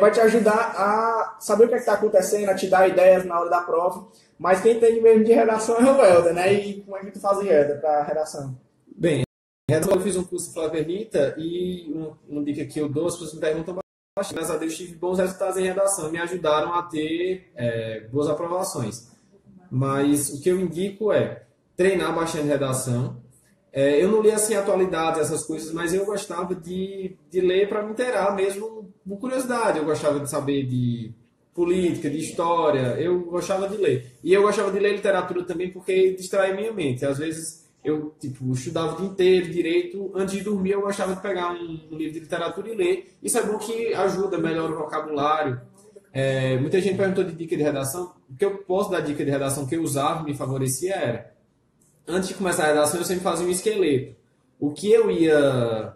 vai te ajudar a saber o que está acontecendo, a te dar ideias na hora da prova. Mas quem entende mesmo de redação é o Helder, né? E como é que tu fazia, Helder, para redação? Bem, eu fiz um curso de Flávia Rita e uma dica que eu dou, as pessoas me perguntam bastante. Graças a Deus tive bons resultados em redação, me ajudaram a ter boas aprovações. Mas o que eu indico é treinar bastante redação. Eu não li assim atualidades, essas coisas, mas eu gostava de ler para me inteirar mesmo por curiosidade. Eu gostava de saber de política, de história, eu gostava de ler. E eu gostava de ler literatura também porque distrai minha mente. Às vezes eu estudava o dia inteiro, direito, antes de dormir eu gostava de pegar um livro de literatura e ler. Isso é bom que ajuda, melhora o vocabulário. Muita gente perguntou de dica de redação. O que eu posso dar dica de redação que eu usava e me favorecia era, antes de começar a redação eu sempre fazia um esqueleto. O que eu ia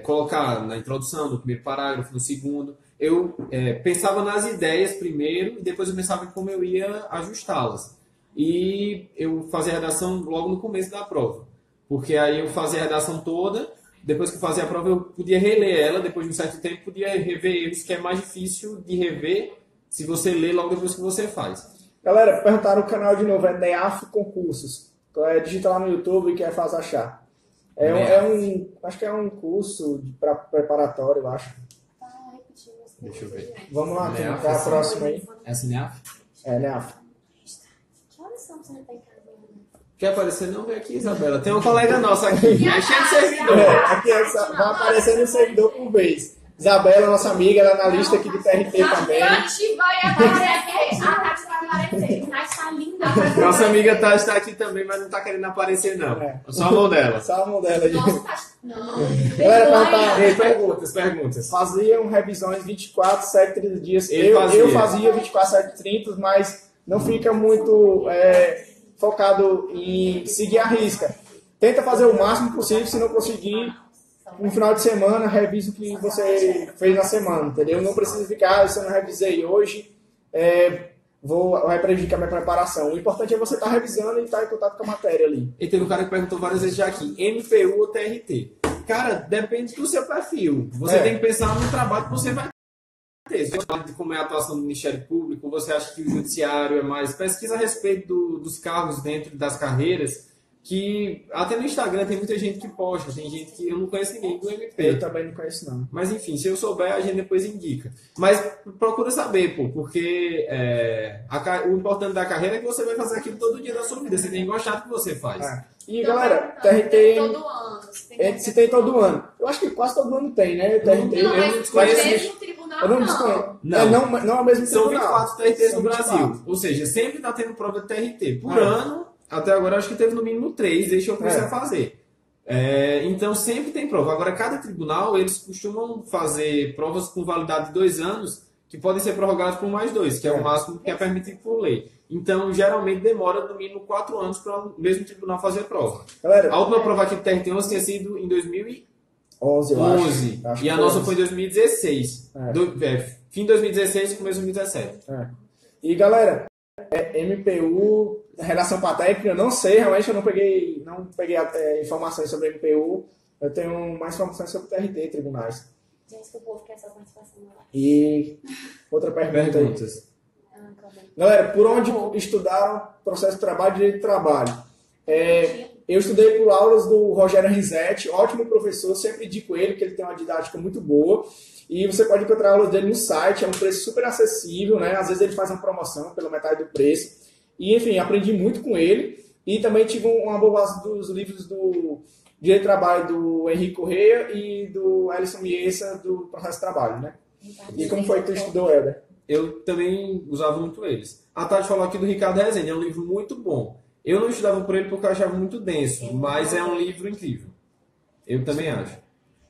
colocar na introdução, no primeiro parágrafo, no segundo, eu pensava nas ideias primeiro e depois eu pensava em como eu ia ajustá-las. E eu fazia a redação logo no começo da prova, porque aí eu fazia a redação toda, depois que eu fazia a prova eu podia reler ela, depois de um certo tempo podia rever erros, que é mais difícil de rever se você lê logo depois que você faz. Galera, perguntaram o canal de novo, é NEAF Concursos. Digita lá no YouTube que é fácil achar. Acho que é um curso para preparatório, eu acho. Deixa eu ver. Vamos lá, qual é a próxima aí? É assim, NEAF? É, NEAF. Quer aparecer? Não, vem aqui, Isabela. Tem uma colega nossa aqui, é cheio de servidor. Aqui vai aparecendo um servidor por vez. Isabela, nossa amiga, ela é analista aqui do TRT também. Tati vai aparecer. A Tati vai aparecer. Tati tá linda. Nossa amiga Tati está aqui também, mas não está querendo aparecer, não. Só a mão dela. Só a mão dela aí. Nossa, Tati. Não. Galera, perguntas. Faziam revisões 24, 7, 30 dias. Eu fazia 24, 7, 30, mas não fica muito focado em seguir a risca. Tenta fazer o máximo possível, se não conseguir, no final de semana, revisa o que você fez na semana, entendeu? Não precisa ficar, se eu não revisei hoje, vai prejudicar minha preparação. O importante é você estar revisando e estar em contato com a matéria ali. E teve um cara que perguntou várias vezes já aqui, MPU ou TRT? Cara, depende do seu perfil. Você tem que pensar no trabalho que você vai ter. Se você fala de como é a atuação do Ministério Público, você acha que o Judiciário é mais... Pesquisa a respeito dos cargos dentro das carreiras, que até no Instagram tem muita gente que posta, tem gente que eu não conheço ninguém do MP. Eu também não conheço, não. Mas enfim, se eu souber, a gente depois indica. Mas procura saber, pô, porque o importante da carreira é que você vai fazer aquilo todo dia da sua vida. Você tem que gostar do que você faz. E Então, galera, tem TRT... todo ano. Se tem todo ano. Eu acho que quase todo ano tem, né? TRT. Não, eu mas não desconheço. o mesmo tribunal Eu não não. desconheço. Não. Não é o mesmo São tribunal. 24 TRTs São no 24. Brasil. Ou seja, sempre está tendo prova de TRT. Por ano, até agora acho que teve no mínimo 3, desde que eu comecei a fazer. Então sempre tem prova. Agora, cada tribunal, eles costumam fazer provas com validade de 2 anos, que podem ser prorrogadas por mais 2, que é o máximo que é permitido por lei. Então, geralmente demora no mínimo 4 anos para o mesmo tribunal fazer a prova. Galera, A última prova aqui do TRT11 tinha sido em 2011. 11, eu acho. E a nossa foi em 2016. Fim de 2016 e começo de 2017. E galera, MPU, redação patética, eu não sei, realmente eu não peguei informações sobre MPU. Eu tenho mais informações sobre TRT, tribunais. Gente, que o povo quer sua participação lá. E outra pergunta aí. Perguntas. Galera, por onde estudaram processo de trabalho e direito de trabalho? Eu estudei por aulas do Rogério Rizetti, ótimo professor, sempre indico ele, que ele tem uma didática muito boa. E você pode encontrar aulas dele no site, é um preço super acessível, né? Às vezes ele faz uma promoção pela metade do preço. E, enfim, aprendi muito com ele. E também tive uma boa base dos livros do Direito de Trabalho do Henrique Correia e do Ellison Miesa, do Processo de Trabalho, né? E como foi que tu estudou, Helder? Eu também usava muito eles. A Tati falou aqui do Ricardo Rezende, é um livro muito bom. Eu não estudava por ele porque eu achava muito denso, mas é um livro incrível. Eu também acho.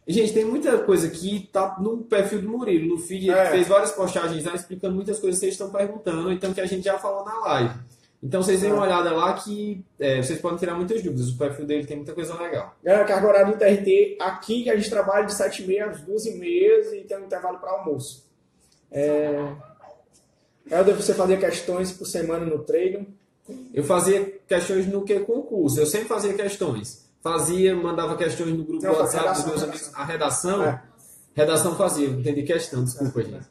E, gente, tem muita coisa que tá no perfil do Murilo, no feed, ele fez várias postagens lá explicando muitas coisas que vocês estão perguntando, então que a gente já falou na live. Então vocês deem uma olhada lá que vocês podem tirar muitas dúvidas. O perfil dele tem muita coisa legal. A carga horária do TRT, aqui que a gente trabalha de 7h30 às 2h30 e tem um intervalo para almoço. Helder, você fazia questões por semana no treino? Eu fazia questões no concurso, eu sempre fazia questões. Mandava questões no grupo do WhatsApp dos meus amigos. A redação? Redação fazia, entendi questão, desculpa, gente.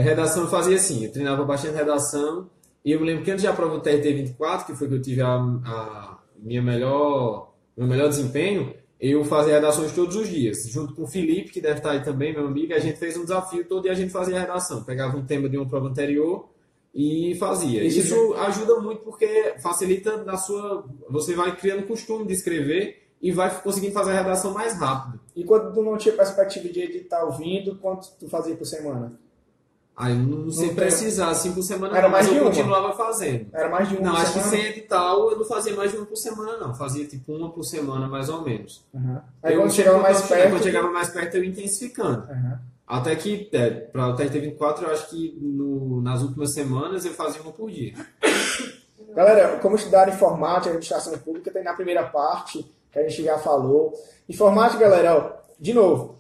Redação eu fazia assim, eu treinava bastante redação. E eu me lembro que antes da prova do TRT 24, que foi que eu tive meu melhor desempenho, eu fazia redações todos os dias. Junto com o Felipe, que deve estar aí também, meu amigo, a gente fez um desafio todo dia a gente fazia redação. Pegava um tema de uma prova anterior e fazia. Isso ajuda muito porque facilita você vai criando costume de escrever e vai conseguindo fazer a redação mais rápido. E quando tu não tinha perspectiva de editar ouvindo, quanto tu fazia por semana? Eu não sei precisar, assim por semana, era mais mas de eu uma? continuava fazendo. Era mais de uma Não, por acho semana? que sem edital eu não fazia mais de uma por semana, não. Fazia tipo uma por semana, mais ou menos. Aí quando chegava mais perto... Quando chegava mais perto, eu ia intensificando. Até que, para o TRT 24, eu acho que nas últimas semanas eu fazia uma por dia. Galera, como estudar informática, administração pública, tem na primeira parte, que a gente já falou. Informática, galera, de novo,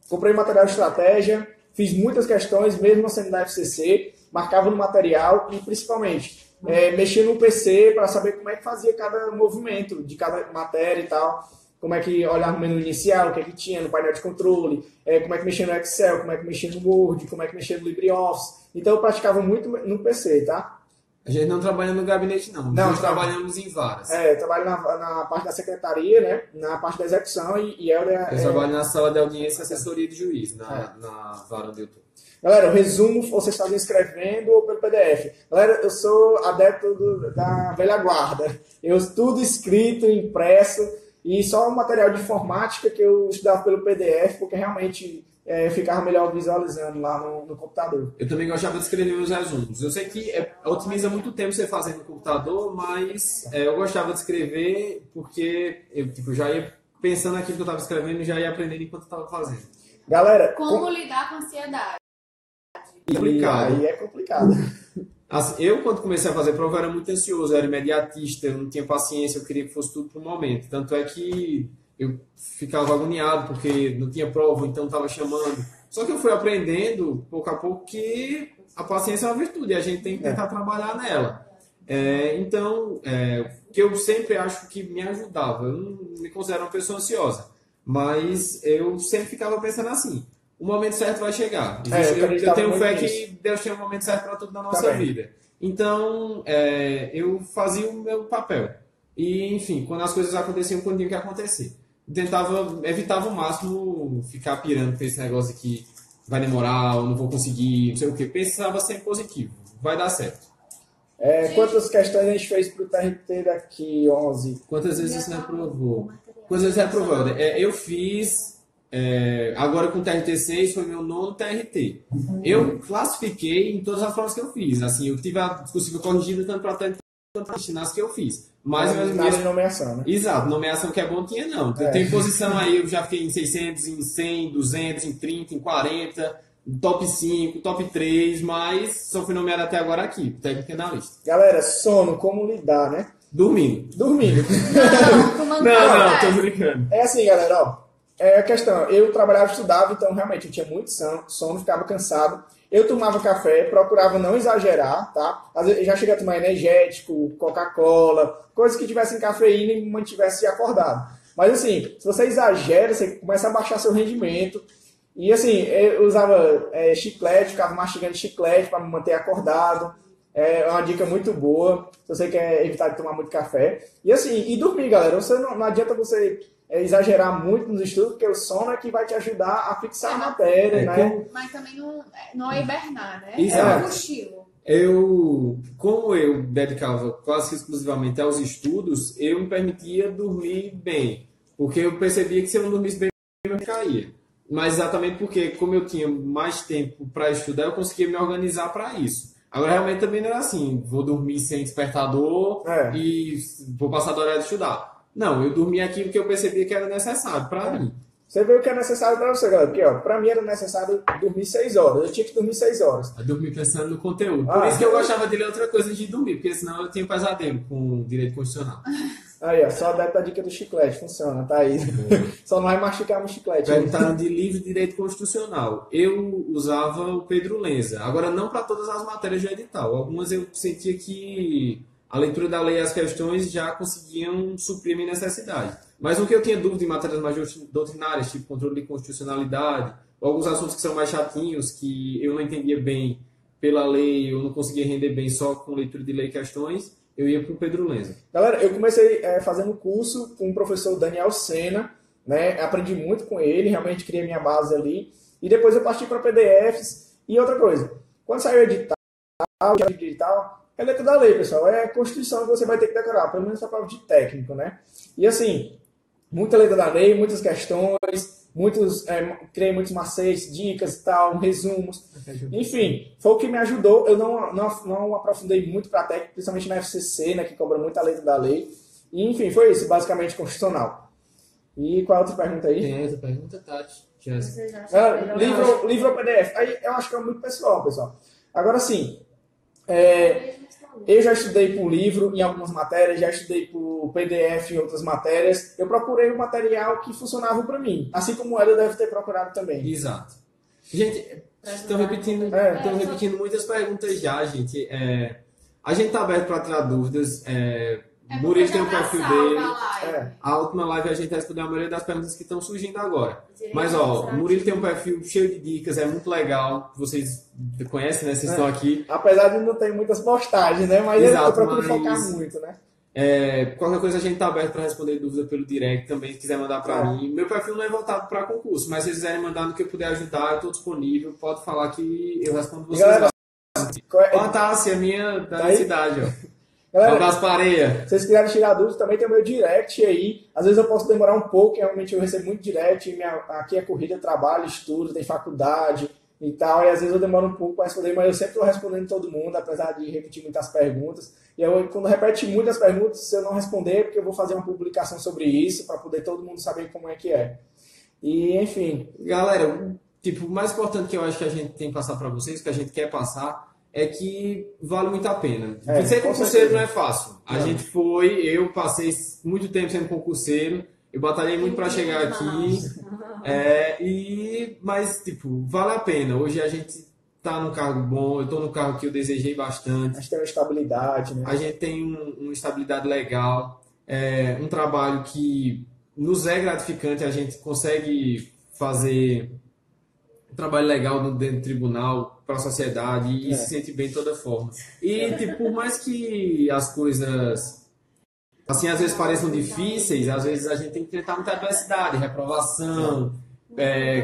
comprei material de estratégia, fiz muitas questões, mesmo sendo da FCC, marcava no material e, principalmente, mexia no PC para saber como é que fazia cada movimento de cada matéria e tal, como é que olhava no menu inicial, o que é que tinha no painel de controle, como é que mexia no Excel, como é que mexia no Word, como é que mexia no LibreOffice. Então, eu praticava muito no PC, tá? A gente não trabalha no gabinete, não. Nós trabalhamos em varas. Eu trabalho na parte da secretaria, né? Na parte da execução e eu trabalho na sala de audiência e assessoria de juiz, na vara onde eu tô. Galera, o resumo vocês fazem escrevendo ou pelo PDF. Galera, eu sou adepto da velha guarda. Eu tudo escrito, impresso, e só o material de informática que eu estudava pelo PDF, porque realmente ficava melhor visualizando lá no computador. Eu também gostava de escrever meus resumos. Eu sei que otimiza muito tempo você fazer no computador, mas eu gostava de escrever porque eu já ia pensando naquilo que eu estava escrevendo e já ia aprendendo enquanto eu estava fazendo. Galera, como lidar com ansiedade? Aí é complicado. Assim, eu, quando comecei a fazer prova, era muito ansioso, eu era imediatista, eu não tinha paciência, eu queria que fosse tudo pro momento. Tanto é que eu ficava agoniado porque não tinha prova, então estava chamando. Só que eu fui aprendendo, pouco a pouco, que a paciência é uma virtude e a gente tem que tentar trabalhar nela. Então, que eu sempre acho que me ajudava. Eu não me considero uma pessoa ansiosa, mas eu sempre ficava pensando assim, o momento certo vai chegar. Eu tenho fé que Deus tem um momento certo para tudo na nossa vida. Então, eu fazia o meu papel. E, enfim, quando as coisas aconteciam, quando tinha que acontecer. Evitava o máximo ficar pirando com esse negócio de que vai demorar, ou não vou conseguir, não sei o que. Pensava sempre positivo, vai dar certo. Quantas questões a gente fez pro TRT daqui? 11. Quantas vezes você aprovou? Quantas vezes você aprovou? Eu fiz, agora com o TRT6, foi meu nono TRT. Eu classifiquei em todas as provas que eu fiz. Assim, eu tive a discussão corrigida tanto para a TRT quanto nas que eu fiz. Mas nada de nomeação, né? Exato, nomeação que é bom tinha não. Tem posição aí, eu já fiquei em 600, em 100, 200, em 30, em 40, top 5, top 3, mas só fui nomeado até agora aqui, técnico analista. Galera, sono, como lidar, né? Dormindo. Não, tô brincando. É assim, galera, ó. A questão, eu trabalhava e estudava, então realmente eu tinha muito sono, ficava cansado. Eu tomava café, procurava não exagerar, tá? Às vezes eu já cheguei a tomar energético, Coca-Cola, coisas que tivessem cafeína e me mantivesse acordado. Mas assim, se você exagera, você começa a baixar seu rendimento. E assim, eu usava chiclete, ficava mastigando chiclete para me manter acordado. É uma dica muito boa, se você quer evitar de tomar muito café. E assim, e dormir, galera. Não adianta você exagerar muito nos estudos, porque o sono é que vai te ajudar a fixar a matéria, né? Mas também não é hibernar, né? Exato. É um cochilo. Como eu dedicava quase exclusivamente aos estudos, eu me permitia dormir bem. Porque eu percebia que se eu não dormisse bem, eu caía. Mas exatamente porque, como eu tinha mais tempo para estudar, eu conseguia me organizar para isso. Agora, realmente, também não era assim, vou dormir sem despertador e vou passar do horário de estudar. Não, eu dormi aquilo que eu percebia que era necessário para mim. Você vê o que é necessário para você, galera. Porque, ó, para mim era necessário dormir 6 horas. Eu tinha que dormir 6 horas. Eu dormi pensando no conteúdo. Por isso que eu gostava de ler outra coisa antes de dormir, porque senão eu tinha pesadelo com direito constitucional. Aí, ó, só dá a dica do chiclete, funciona, tá aí. Só não vai masticar no chiclete. Perguntaram de livro de direito constitucional. Eu usava o Pedro Lenza. Agora, não para todas as matérias do edital. Algumas eu sentia que a leitura da lei e as questões já conseguiam suprir a minha necessidade. Mas o que eu tinha dúvida em matérias mais doutrinárias, tipo controle de constitucionalidade, ou alguns assuntos que são mais chatinhos, que eu não entendia bem pela lei, eu não conseguia render bem só com leitura de lei e questões, eu ia para o Pedro Lenza. Galera, eu comecei fazendo curso com o professor Daniel Sena, né? Aprendi muito com ele, realmente criei minha base ali. E depois eu parti para PDFs. E outra coisa, quando saiu o edital, é letra da lei, pessoal. É a Constituição que você vai ter que decorar, pelo menos a prova de técnico, né? E assim, muita letra da lei, muitas questões, criei muitos macetes, dicas e tal, resumos. Enfim, foi o que me ajudou. Eu não aprofundei muito para técnico, principalmente na FCC, né, que cobra muita letra da lei. E, enfim, foi isso, basicamente constitucional. E qual a outra pergunta aí? Tem outra pergunta, Tati. Livro ou PDF? Aí eu acho que é muito pessoal. Agora sim, eu já estudei por livro em algumas matérias, já estudei por PDF em outras matérias. Eu procurei um material que funcionava para mim, assim como ela deve ter procurado também. Exato. Gente, estão repetindo muitas perguntas já, gente. A gente está aberto para tirar dúvidas. Murilo tem o perfil dele. A última live a gente respondeu a maioria das perguntas que estão surgindo agora. Mas, ó, o Murilo tem um perfil cheio de dicas, é muito legal. Vocês conhecem, né? Vocês estão aqui. Apesar de não ter muitas postagens, né? Mas eu procuro focar muito, né? Qualquer coisa a gente tá aberto para responder dúvida pelo direct também, se quiser mandar para mim. Meu perfil não é voltado para concurso, mas se vocês quiserem mandar no que eu puder ajudar, eu estou disponível. Pode falar que eu respondo vocês. Galera, ó, Tássia, minha da cidade, ó. Galera, um abraço para areia. Se vocês quiserem tirar dúvidas, também tem o meu direct aí. Às vezes eu posso demorar um pouco, realmente eu recebo muito direct. Aqui é corrida, trabalho, estudo, tem faculdade e tal. E às vezes eu demoro um pouco para responder, mas eu sempre estou respondendo todo mundo, apesar de repetir muitas perguntas. E quando repete muitas perguntas, se eu não responder, é porque eu vou fazer uma publicação sobre isso, para poder todo mundo saber como é que é. E, enfim. Galera, o mais importante que eu acho que a gente tem que passar para vocês, que a gente quer passar, é que vale muito a pena. Ser concurseiro não é fácil. Eu passei muito tempo sendo concurseiro. Eu batalhei muito para chegar aqui, mas, tipo, vale a pena. Hoje a gente tá num cargo bom, eu tô no cargo que eu desejei bastante. A gente tem uma estabilidade, né? A gente tem uma estabilidade legal, um trabalho que nos é gratificante, a gente consegue fazer um trabalho legal dentro do tribunal para a sociedade e se sente bem de toda forma. E, tipo, por mais que as coisas, assim, às vezes pareçam difíceis, às vezes a gente tem que enfrentar muita adversidade, reprovação,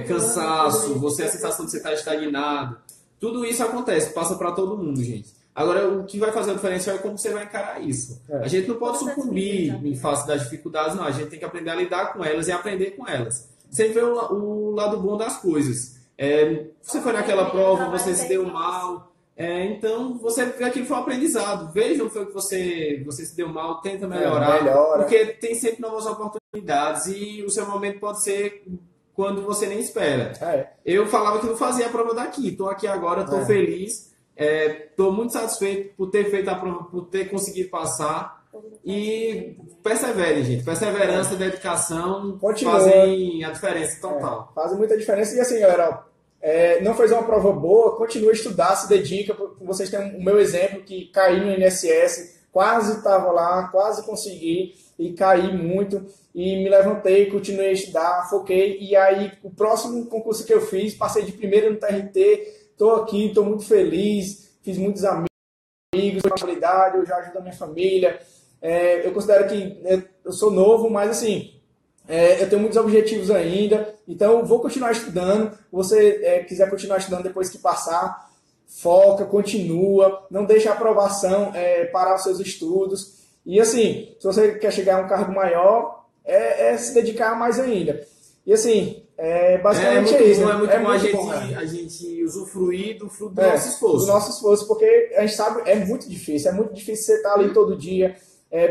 cansaço, você a sensação de você estar estagnado. Tudo isso acontece, passa para todo mundo, gente. Agora, o que vai fazer a diferença é como você vai encarar isso. A gente não pode sucumbir em face das dificuldades, não. A gente tem que aprender a lidar com elas e aprender com elas. Sempre ver o lado bom das coisas. Você foi naquela prova, você se deu mal. Então, você aquilo foi um aprendizado. Veja o que foi que você se deu mal, tenta melhorar. Porque tem sempre novas oportunidades e o seu momento pode ser quando você nem espera. Eu falava que não fazia a prova daqui. Estou aqui agora, estou feliz. Estou muito satisfeito por ter feito a prova, por ter conseguido passar. E persevere, gente. Perseverança e dedicação fazem a diferença total. Fazem muita diferença. E assim, galera, não fez uma prova boa, continua a estudar, se dedica. Vocês têm o meu exemplo, que caí no INSS, quase estava lá, quase consegui, e caí muito. E me levantei, continuei a estudar, foquei. E aí, o próximo concurso que eu fiz, passei de primeiro no TRT. Estou aqui, estou muito feliz, fiz muitos amigos, responsabilidade, eu já ajudo a minha família. Eu considero que eu sou novo, mas assim, eu tenho muitos objetivos ainda, então vou continuar estudando. Se você quiser continuar estudando depois que passar, foca, continua, não deixa a aprovação parar os seus estudos. E assim, se você quer chegar a um cargo maior, se dedicar mais ainda. E assim, basicamente isso. É muito bom a gente usufruir do fruto do nosso esforço. Do nosso esforço, porque a gente sabe, é muito difícil você estar ali todo dia,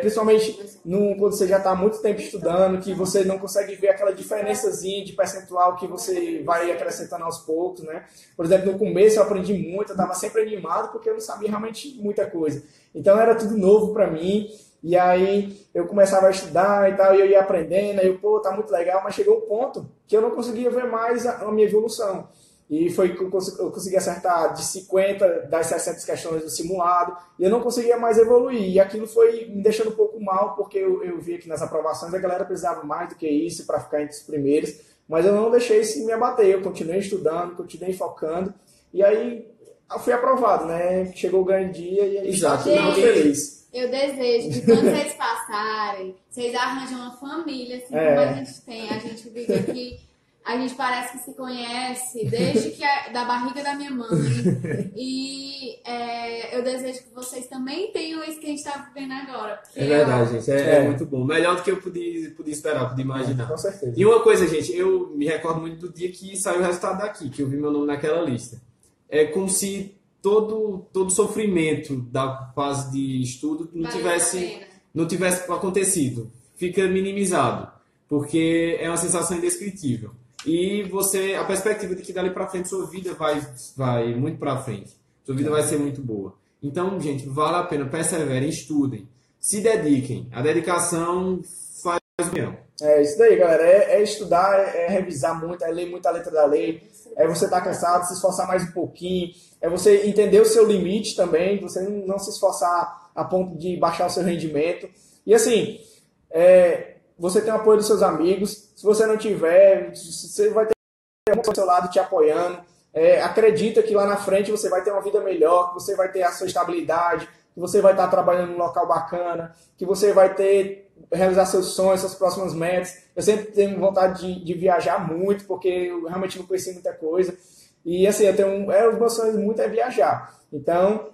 principalmente quando você já está há muito tempo estudando, que você não consegue ver aquela diferençazinha de percentual que você vai acrescentando aos poucos, né? Por exemplo, no começo eu aprendi muito, eu estava sempre animado porque eu não sabia realmente muita coisa. Então era tudo novo para mim. E aí eu começava a estudar e tal, e eu ia aprendendo, aí tá muito legal, mas chegou um ponto que eu não conseguia ver mais a minha evolução. E foi que eu consegui acertar de 50 das 60 questões do simulado, e eu não conseguia mais evoluir. E aquilo foi me deixando um pouco mal, porque eu via que nas aprovações a galera precisava mais do que isso para ficar entre os primeiros, mas eu não deixei isso me abater, eu continuei estudando, continuei focando, e aí eu fui aprovado, né? Chegou o grande dia e aí estou muito feliz. Eu desejo que quando vocês passarem, vocês arranjem uma família, assim como a gente tem. A gente vive aqui, a gente parece que se conhece desde da barriga da minha mãe. E eu desejo que vocês também tenham isso que a gente está vivendo agora. É verdade, gente. É muito bom. Melhor do que eu podia esperar, podia imaginar. Com certeza. E uma coisa, gente, eu me recordo muito do dia que saiu o resultado daqui, que eu vi meu nome naquela lista. É como se todo sofrimento da fase de estudo não tivesse acontecido. Fica minimizado, porque é uma sensação indescritível. E a perspectiva de que dali para frente sua vida vai muito para frente. Sua vida vai ser muito boa. Então, gente, vale a pena, perseverem, estudem, se dediquem. A dedicação faz o bem. É isso daí, galera. É estudar, é revisar muito, é ler muita letra da lei, é você estar cansado, se esforçar mais um pouquinho, é você entender o seu limite também, você não se esforçar a ponto de baixar o seu rendimento. E assim, você tem o apoio dos seus amigos. Se você não tiver, você vai ter alguém do seu lado te apoiando. Acredita que lá na frente você vai ter uma vida melhor, que você vai ter a sua estabilidade, que você vai estar trabalhando num local bacana, que você vai realizar seus sonhos, suas próximas metas. Eu sempre tenho vontade de viajar muito, porque eu realmente não conheci muita coisa. E assim, os meus sonhos muito é viajar. Então,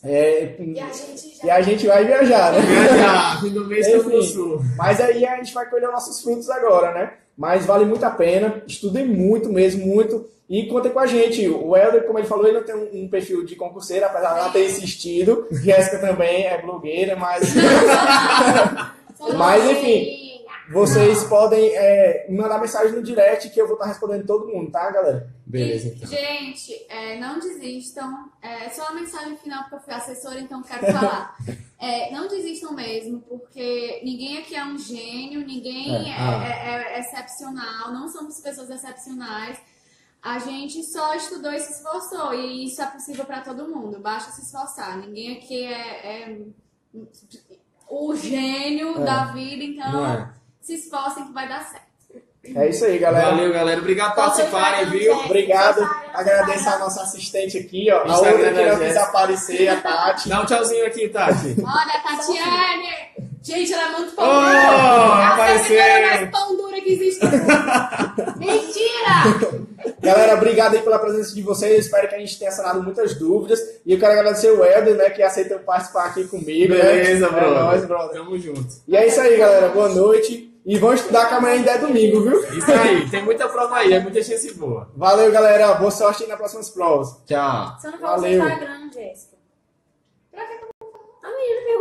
e a gente vai viajar, né? Viajar, no mês do Sul. Mas aí a gente vai colher nossos frutos agora, né? Mas vale muito a pena, estudem muito mesmo, muito, e contem com a gente. O Helder, como ele falou, ele não tem um perfil de concurseiro, apesar de ela ter insistido. Jéssica também é blogueira, mas... mas enfim, vocês podem mandar mensagem no direct que eu vou estar respondendo todo mundo, tá, galera? Beleza, então. Gente, não desistam. Só uma mensagem final, porque eu fui assessora, então quero falar. Não desistam mesmo, porque ninguém aqui é um gênio, ninguém é excepcional, não somos pessoas excepcionais. A gente só estudou e se esforçou, e isso é possível para todo mundo, basta se esforçar. Ninguém aqui é o gênio da vida, então se esforcem que vai dar certo. É isso aí, galera. Valeu, galera. Obrigado por participarem, viu? Obrigado. Agradeço a nossa assistente aqui, ó. A outra que não quis aparecer, a Tati. Dá um tchauzinho aqui, Tati. Olha, Tatiane! Gente, ela é muito pão Oh, dura. A apareceu. servidora mais pão dura que existe no mundo. Mentira! Galera, obrigado aí pela presença de vocês. Eu espero que a gente tenha sanado muitas dúvidas. E eu quero agradecer o Helder, né, que aceitou participar aqui comigo. Beleza, né? brother. É nóis, brother. Tamo junto. E é isso aí, galera. Boa noite. E vamos estudar que amanhã ainda é domingo, viu? Isso aí, tem muita prova aí, é muita chance boa. Valeu, galera. Boa sorte aí nas próximas provas. Tchau. Você não falou seu Valeu. Instagram, Jéssica. Pra que A menina